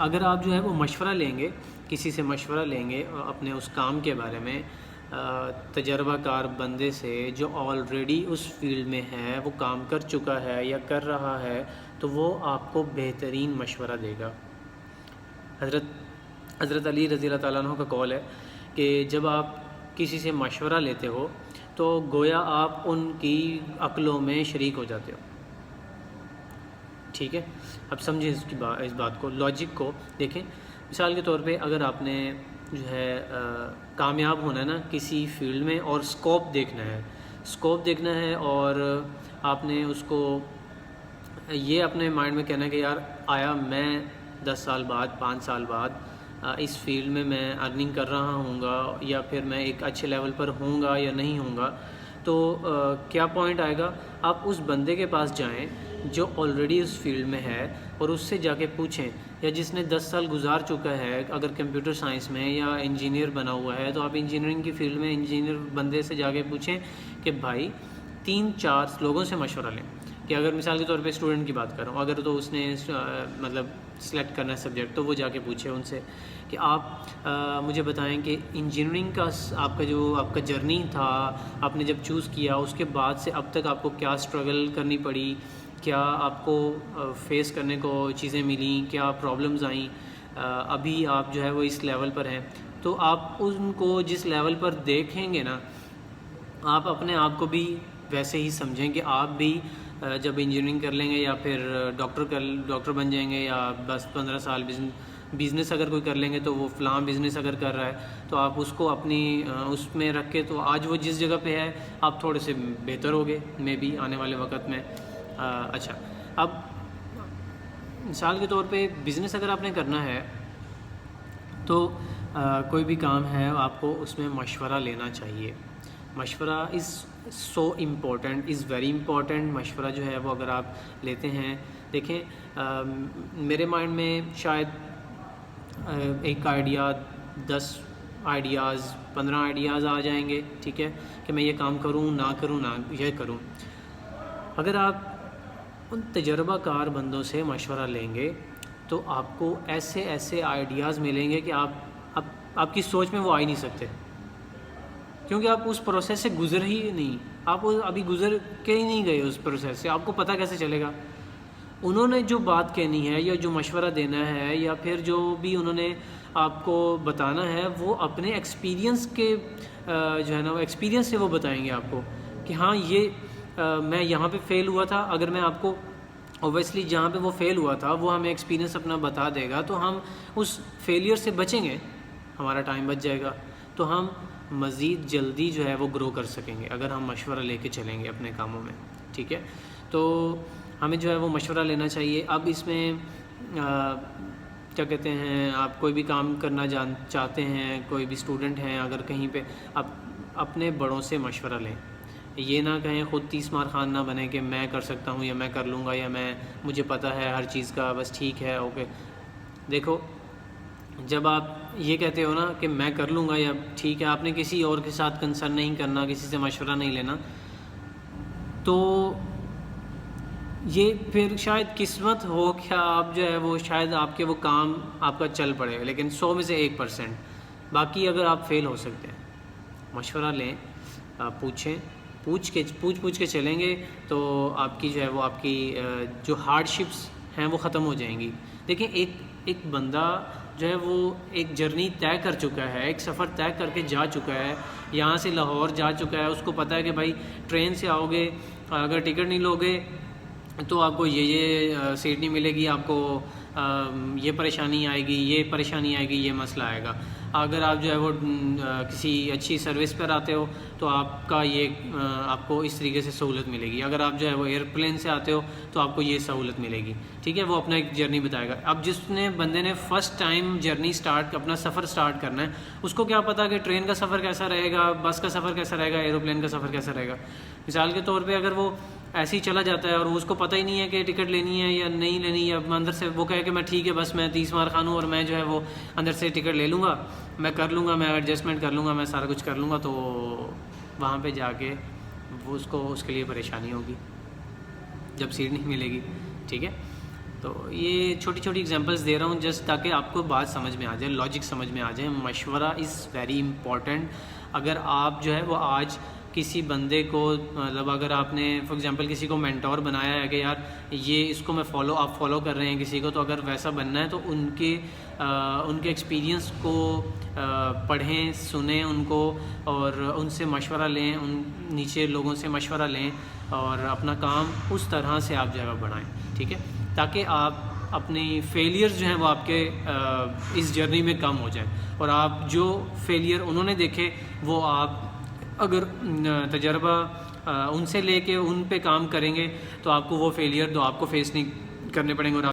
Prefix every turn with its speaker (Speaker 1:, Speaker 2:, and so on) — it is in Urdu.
Speaker 1: اگر آپ جو ہے وہ مشورہ لیں گے، کسی سے مشورہ لیں گے اپنے اس کام کے بارے میں، تجربہ کار بندے سے جو آلریڈی اس فیلڈ میں ہے، وہ کام کر چکا ہے یا کر رہا ہے، تو وہ آپ کو بہترین مشورہ دے گا۔ حضرت علی رضی اللہ تعالیٰ عنہ کا قول ہے کہ جب آپ کسی سے مشورہ لیتے ہو تو گویا آپ ان کی عقلوں میں شریک ہو جاتے ہو، ٹھیک ہے؟ اب سمجھیں اس بات کو، لاجک کو دیکھیں۔ مثال کے طور پہ اگر آپ نے جو ہے کامیاب ہونا ہے نا کسی فیلڈ میں، اور اسکوپ دیکھنا ہے اور آپ نے اس کو یہ اپنے مائنڈ میں کہنا ہے کہ یار آیا میں 10 سال بعد 5 سال بعد اس فیلڈ میں ارننگ کر رہا ہوں گا، یا پھر میں ایک اچھے لیول پر ہوں گا یا نہیں ہوں گا، تو کیا پوائنٹ آئے گا؟ آپ اس بندے کے پاس جائیں جو آلریڈی اس فیلڈ میں ہے، اور اس سے جا کے پوچھیں، یا جس نے 10 سال گزار چکا ہے اگر کمپیوٹر سائنس میں یا انجینئر بنا ہوا ہے، تو آپ انجینئرنگ کی فیلڈ میں انجینئر بندے سے جا کے پوچھیں کہ بھائی 3-4 لوگوں سے مشورہ لیں، کہ اگر مثال کے طور پہ اسٹوڈنٹ کی بات کر رہا ہوں، اگر تو اس نے مطلب سلیکٹ کرنا ہے سبجیکٹ، تو وہ جا کے پوچھے ان سے کہ آپ مجھے بتائیں کہ انجینئرنگ کا آپ کا جرنی تھا، آپ نے جب چوز کیا اس کے بعد سے اب تک آپ کو کیا اسٹرگل کرنی پڑی، کیا آپ کو فیس کرنے کو چیزیں ملیں، کیا پرابلمز آئیں، ابھی آپ جو ہے وہ اس لیول پر ہیں، تو آپ ان کو جس لیول پر دیکھیں گے نا، آپ اپنے آپ کو بھی ویسے ہی سمجھیں کہ آپ بھی جب انجینئرنگ کر لیں گے یا پھر ڈاکٹر بن جائیں گے، یا 10-15 سال بزنس اگر کوئی کر لیں گے، تو وہ فلاں بزنس اگر کر رہا ہے تو آپ اس کو اپنی اس میں رکھ کے، تو آج وہ جس جگہ پہ ہے آپ تھوڑے سے بہتر ہوگے میں بھی آنے والے وقت میں۔ اچھا، اب مثال کے طور پہ بزنس اگر آپ نے کرنا ہے تو کوئی بھی کام ہے آپ کو اس میں مشورہ لینا چاہیے۔ مشورہ is so important, is very important. مشورہ جو ہے وہ اگر آپ لیتے ہیں، دیکھیں میرے مائنڈ میں شاید ایک آئیڈیا، 10 آئیڈیاز، 15 آئیڈیاز آ جائیں گے، ٹھیک ہے، کہ میں یہ کام کروں نہ کروں، نہ یہ کروں۔ اگر آپ ان تجربہ کار بندوں سے مشورہ لیں گے تو آپ کو ایسے آئیڈیاز ملیں گے کہ آپ کی سوچ میں وہ آ ہی نہیں سکتے، کیونکہ آپ اس پروسیس سے گزر ہی نہیں، آپ ابھی گزر کے ہی نہیں گئے اس پروسیس سے، آپ کو پتہ کیسے چلے گا؟ انہوں نے جو بات کہنی ہے یا جو مشورہ دینا ہے یا پھر جو بھی انہوں نے آپ کو بتانا ہے، وہ اپنے ایکسپیرینس کے جو ہے نا وہ ایکسپیرینس سے وہ بتائیں گے آپ کو کہ ہاں یہ میں یہاں پہ فیل ہوا تھا۔ اگر میں آپ کو اوبیسلی جہاں پہ وہ فیل ہوا تھا وہ ہمیں ایکسپیرینس اپنا بتا دے گا، تو ہم اس فیلئر سے بچیں گے، ہمارا ٹائم بچ جائے گا، تو ہم مزید جلدی جو ہے وہ گرو کر سکیں گے اگر ہم مشورہ لے کے چلیں گے اپنے کاموں میں، ٹھیک ہے؟ تو ہمیں جو ہے وہ مشورہ لینا چاہیے۔ اب اس میں کیا کہتے ہیں، آپ کوئی بھی کام کرنا چاہتے ہیں، کوئی بھی اسٹوڈنٹ ہیں، اگر کہیں پہ آپ اپنے بڑوں سے مشورہ لیں، یہ نہ کہیں خود 30 مار خان نہ بنے کہ میں کر سکتا ہوں یا میں کر لوں گا یا مجھے پتہ ہے ہر چیز کا، بس ٹھیک ہے اوکے۔ دیکھو جب آپ یہ کہتے ہو نا کہ میں کر لوں گا یا ٹھیک ہے، آپ نے کسی اور کے ساتھ کنسرن نہیں کرنا، کسی سے مشورہ نہیں لینا، تو یہ پھر شاید قسمت ہو کہ آپ جو ہے وہ شاید آپ کے وہ کام آپ کا چل پڑے، لیکن 100 میں سے 1%، باقی اگر آپ فیل ہو سکتے ہیں۔ مشورہ لیں، پوچھیں، پوچھ کے چلیں گے تو آپ کی جو ہے وہ آپ کی جو ہارڈ شپس ہیں وہ ختم ہو جائیں گی۔ دیکھیں ایک بندہ جو ہے وہ ایک جرنی طے کر چکا ہے، ایک سفر طے کر کے جا چکا ہے، یہاں سے لاہور جا چکا ہے، اس کو پتہ ہے کہ بھائی ٹرین سے آؤ گے، اگر ٹکٹ نہیں لوگے تو آپ کو یہ سیٹ نہیں ملے گی، آپ کو یہ پریشانی آئے گی، یہ پریشانی آئے گی، یہ مسئلہ آئے گا۔ اگر آپ جو ہے وہ کسی اچھی سروس پر آتے ہو تو آپ کو اس طریقے سے سہولت ملے گی، اگر آپ جو ہے وہ ایئرپلین سے آتے ہو تو آپ کو یہ سہولت ملے گی، ٹھیک ہے؟ وہ اپنا ایک جرنی بتائے گا۔ اب جس بندے نے فرسٹ ٹائم جرنی اپنا سفر سٹارٹ کرنا ہے، اس کو کیا پتا کہ ٹرین کا سفر کیسا رہے گا، بس کا سفر کیسا رہے گا، ایروپلین کا سفر کیسا رہے گا۔ مثال کے طور پہ اگر وہ ایسے ہی چلا جاتا ہے اور اس کو پتہ ہی نہیں ہے کہ ٹکٹ لینی ہے یا نہیں لینی، یا اندر سے وہ کہے کہ میں ٹھیک ہے بس میں 30 مار خان ہوں اور میں جو ہے وہ اندر سے ٹکٹ لے لوں گا، میں کر لوں گا، میں ایڈجسٹمنٹ کر لوں گا، میں سارا کچھ کر لوں گا، تو وہاں پہ جا کے وہ اس کے لیے پریشانی ہوگی جب سیٹ نہیں ملے گی، ٹھیک ہے؟ تو یہ چھوٹی چھوٹی ایگزامپلس دے رہا ہوں جسٹ تاکہ آپ کو بات سمجھ میں آ جائے، لاجک سمجھ میں آ جائے. مشورہ از ویری امپورٹنٹ. اگر آپ جو ہے وہ آج کسی بندے کو مطلب اگر آپ نے فار ایگزامپل کسی کو مینٹور بنایا ہے کہ یار یہ اس کو میں آپ فالو کر رہے ہیں کسی کو، تو اگر ویسا بننا ہے تو ان کے ایکسپیرینس کو پڑھیں، سنیں ان کو، اور ان سے مشورہ لیں، ان نیچے لوگوں سے مشورہ لیں، اور اپنا کام اس طرح سے آپ جو ہے بڑھائیں. ٹھیک ہے، تاکہ آپ اپنی فیلیئرز جو ہیں وہ آپ کے اس جرنی میں کم ہو جائیں، اور آپ جو فیلیئر انہوں نے دیکھے وہ آپ اگر تجربہ ان سے لے کے ان پہ کام کریں گے تو آپ کو وہ فیلیئر تو آپ کو فیس نہیں کرنے پڑیں گے، اور